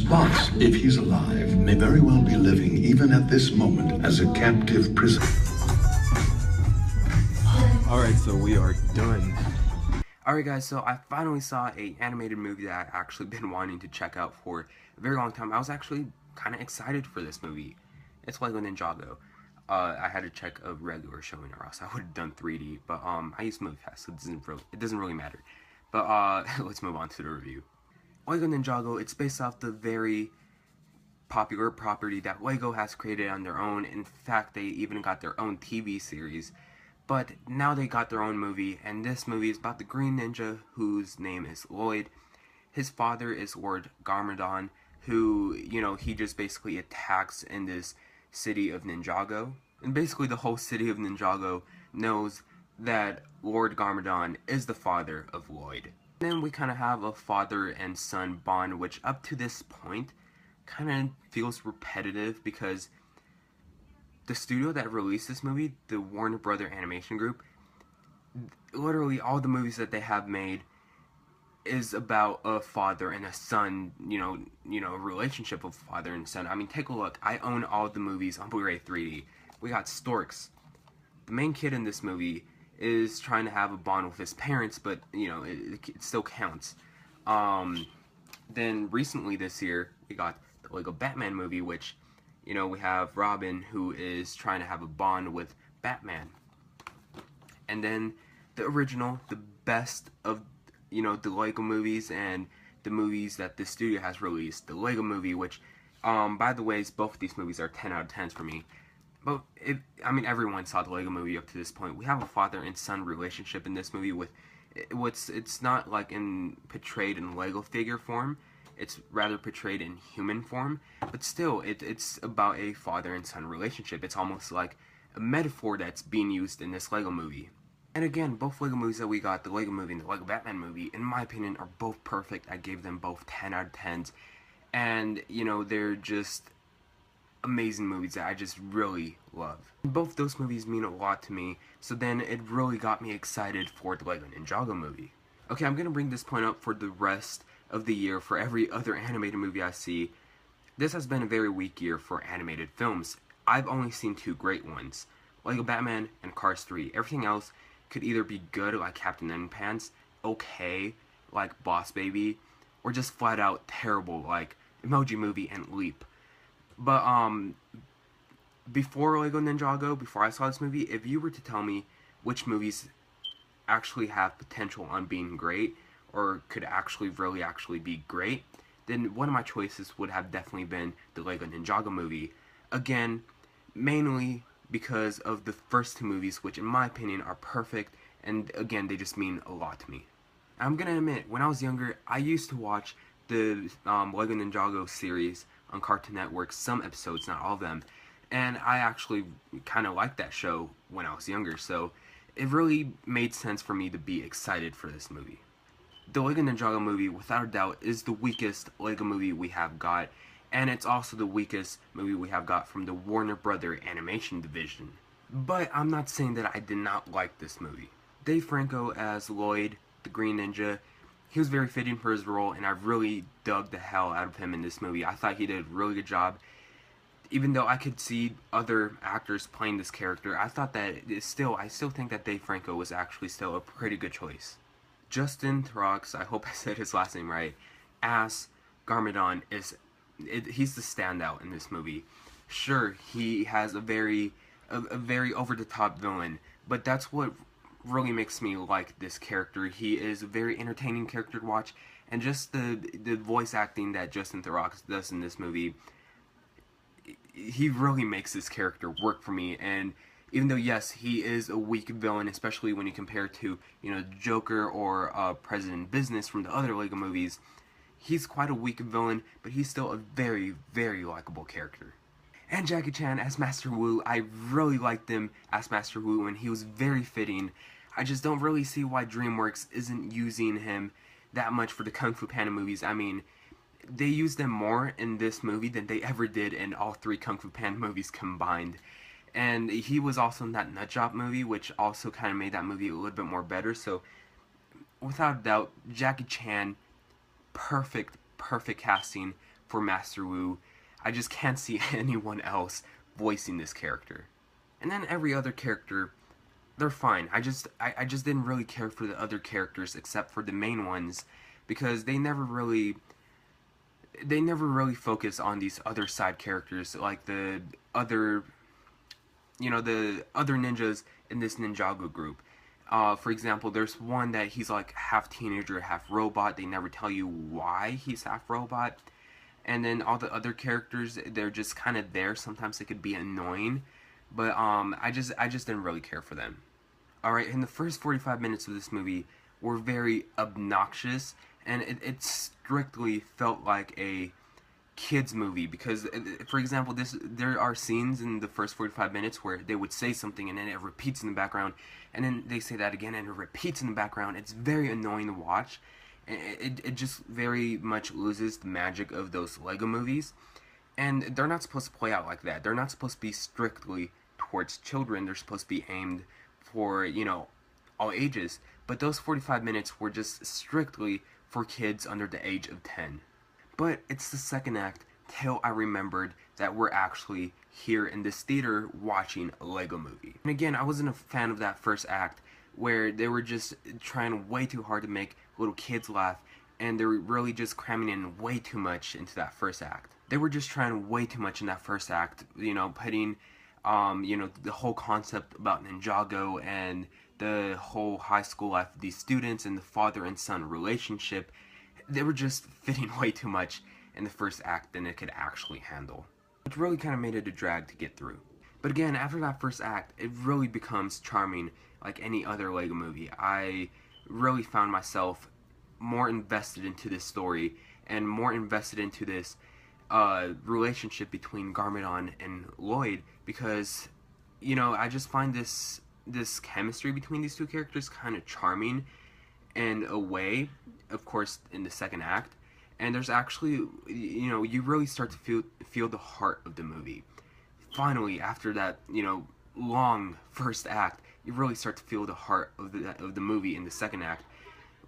boss, if he's alive, may very well be living, even at this moment, as a captive prisoner. Alright, so we are done. Alright guys, so I finally saw a animated movie that I actually been wanting to check out for a very long time. I was actually kind of excited for this movie. It's Lego Ninjago. I had to check a regular showing or else I would have done 3D, but I used MovieFast, so it doesn't really matter. But let's move on to the review. Lego Ninjago, it's based off the very popular property that Lego has created on their own. In fact, they even got their own TV series. But now they got their own movie, and this movie is about the Green Ninja, whose name is Lloyd. His father is Lord Garmadon, who, you know, he just basically attacks in this city of Ninjago. And basically the whole city of Ninjago knows that Lord Garmadon is the father of Lloyd. And then we kind of have a father and son bond, which up to this point kind of feels repetitive because the studio that released this movie, the Warner Brother Animation Group, literally all the movies that they have made is about a father and a son, you know, a relationship of father and son. I mean, take a look. I own all the movies on Blu-ray 3D. We got Storks. The main kid in this movie is trying to have a bond with his parents, but, you know, it still counts. Then recently this year, we got the Lego Batman movie, which, you know, we have Robin, who is trying to have a bond with Batman. And then the original, the best of, you know, the Lego movies and the movies that the studio has released. The Lego movie, which, by the way, both of these movies are 10 out of 10s for me. But, I mean, everyone saw the Lego movie up to this point. We have a father and son relationship in this movie with, it's not like portrayed in Lego figure form. It's rather portrayed in human form, but still, it's about a father and son relationship. It's almost like a metaphor that's being used in this Lego movie. And again, both Lego movies that we got, the Lego movie and the Lego Batman movie, in my opinion, are both perfect. I gave them both 10 out of 10s. And, you know, they're just amazing movies that I just really love. Both those movies mean a lot to me, so then it really got me excited for the Lego Ninjago movie. Okay, I'm gonna bring this point up for the rest of the year for every other animated movie I see. This has been a very weak year for animated films. I've only seen two great ones, Lego Batman and Cars 3. Everything else could either be good like Captain Underpants, okay like Boss Baby, or just flat out terrible like Emoji Movie and Leap. But before Lego Ninjago, before I saw this movie, if you were to tell me which movies actually have potential on being great, or could actually be great, then one of my choices would have definitely been the Lego Ninjago movie. Again, mainly because of the first two movies, which in my opinion are perfect, and again, they just mean a lot to me. I'm gonna admit, when I was younger, I used to watch the Lego Ninjago series on Cartoon Network, some episodes, not all of them, and I actually kind of liked that show when I was younger, so it really made sense for me to be excited for this movie. The Lego Ninjago movie, without a doubt, is the weakest Lego movie we have got, and it's also the weakest movie we have got from the Warner Brother Animation Division. But I'm not saying that I did not like this movie. Dave Franco as Lloyd, the Green Ninja, he was very fitting for his role, and I really dug the hell out of him in this movie. I thought he did a really good job. Even though I could see other actors playing this character, I thought that I still think that Dave Franco was actually still a pretty good choice. Justin Theroux, I hope I said his last name right, as Garmadon he's the standout in this movie. Sure, he has a very over-the-top villain, but that's what really makes me like this character. He is a very entertaining character to watch, and just the voice acting that Justin Theroux does in this movie, he really makes this character work for me. And even though, yes, he is a weak villain, especially when you compare to, you know, Joker or President Business from the other Lego movies, he's quite a weak villain, but he's still a very, very likable character. And Jackie Chan as Master Wu, I really liked him as Master Wu, and he was very fitting. I just don't really see why DreamWorks isn't using him that much for the Kung Fu Panda movies. I mean, they used them more in this movie than they ever did in all three Kung Fu Panda movies combined. And he was also in that Nutjob movie, which also kind of made that movie a little bit more better. So, without a doubt, Jackie Chan, perfect casting for Master Wu. I just can't see anyone else voicing this character. And then every other character, they're fine. I just didn't really care for the other characters except for the main ones, because they never really focus on these other side characters, like the other, the other ninjas in this Ninjago group. For example, there's one that he's like half teenager, half robot. They never tell you why he's half robot. And then all the other characters, they're just kind of there. Sometimes they could be annoying, but I just didn't really care for them. Alright, in the first 45 minutes of this movie were very obnoxious, and it strictly felt like a kids movie, because for example, there are scenes in the first 45 minutes where they would say something and then it repeats in the background, and then they say that again and it repeats in the background. It's very annoying to watch. It just very much loses the magic of those Lego movies, and they're not supposed to play out like that. They're not supposed to be strictly towards children. They're supposed to be aimed for, all ages, but those 45 minutes were just strictly for kids under the age of 10. But it's the second act till I remembered that we're actually here in this theater watching a Lego movie. And again, I wasn't a fan of that first act, where they were just trying way too hard to make little kids laugh, and they were really just cramming in way too much into that first act. They were just trying way too much in that first act, putting the whole concept about Ninjago and the whole high school life of these students and the father and son relationship. They were just fitting way too much in the first act than it could actually handle, which really kind of made it a drag to get through. But again, after that first act, it really becomes charming like any other Lego movie. I really found myself more invested into this story and more invested into this relationship between Garmadon and Lloyd, because I just find this chemistry between these two characters kind of charming in a way, of course, in the second act. And there's actually, you really start to feel the heart of the movie. Finally, after that, long first act, you really start to feel the heart of the movie in the second act,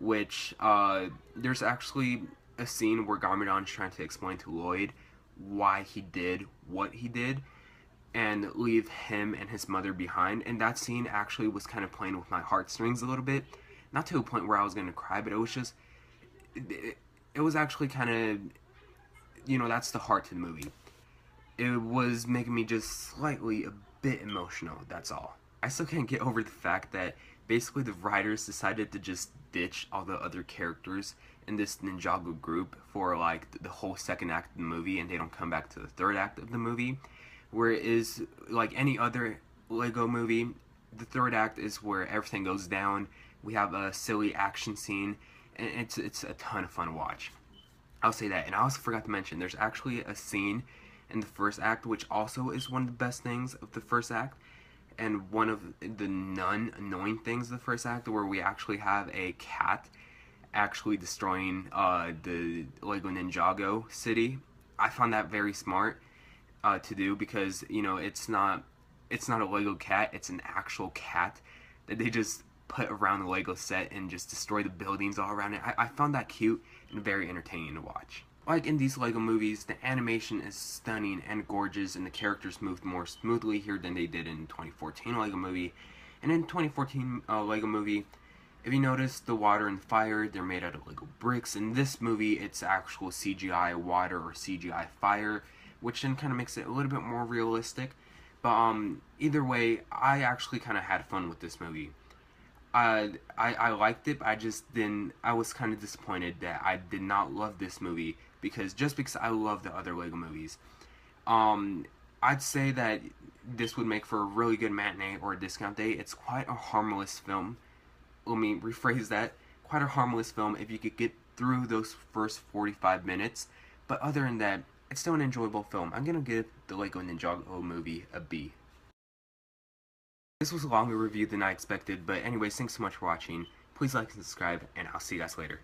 which there's actually a scene where Garmadon's trying to explain to Lloyd why he did what he did and leave him and his mother behind, and that scene actually was kind of playing with my heartstrings a little bit. Not to a point where I was going to cry, but it was just, it was actually kind of, that's the heart to the movie. It was making me just slightly a bit emotional, that's all. I still can't get over the fact that basically the writers decided to just ditch all the other characters in this Ninjago group for like the whole second act of the movie, and they don't come back to the third act of the movie. Whereas like any other Lego movie, the third act is where everything goes down. We have a silly action scene, and it's a ton of fun to watch. I'll say that. And I also forgot to mention, there's actually a scene in the first act which also is one of the best things of the first act, and one of the non-annoying things of the first act, where we actually have a cat actually destroying the Lego Ninjago city. I found that very smart to do, because it's not a Lego cat, it's an actual cat that they just put around the Lego set and just destroy the buildings all around it. I found that cute and very entertaining to watch. Like in these Lego movies, the animation is stunning and gorgeous, and the characters moved more smoothly here than they did in 2014 Lego movie. And in 2014 Lego movie, if you notice, the water and fire, they're made out of Lego bricks. In this movie, it's actual CGI water or CGI fire, which then kind of makes it a little bit more realistic. But either way, I actually kind of had fun with this movie. I liked it, but I was kind of disappointed that I did not love this movie, because I love the other Lego movies. I'd say that this would make for a really good matinee or a discount day. It's quite a harmless film. Let me rephrase that. Quite a harmless film if you could get through those first 45 minutes. But other than that, it's still an enjoyable film. I'm gonna give the Lego Ninjago movie a B. This was a longer review than I expected, but anyways, thanks so much for watching. Please like and subscribe, and I'll see you guys later.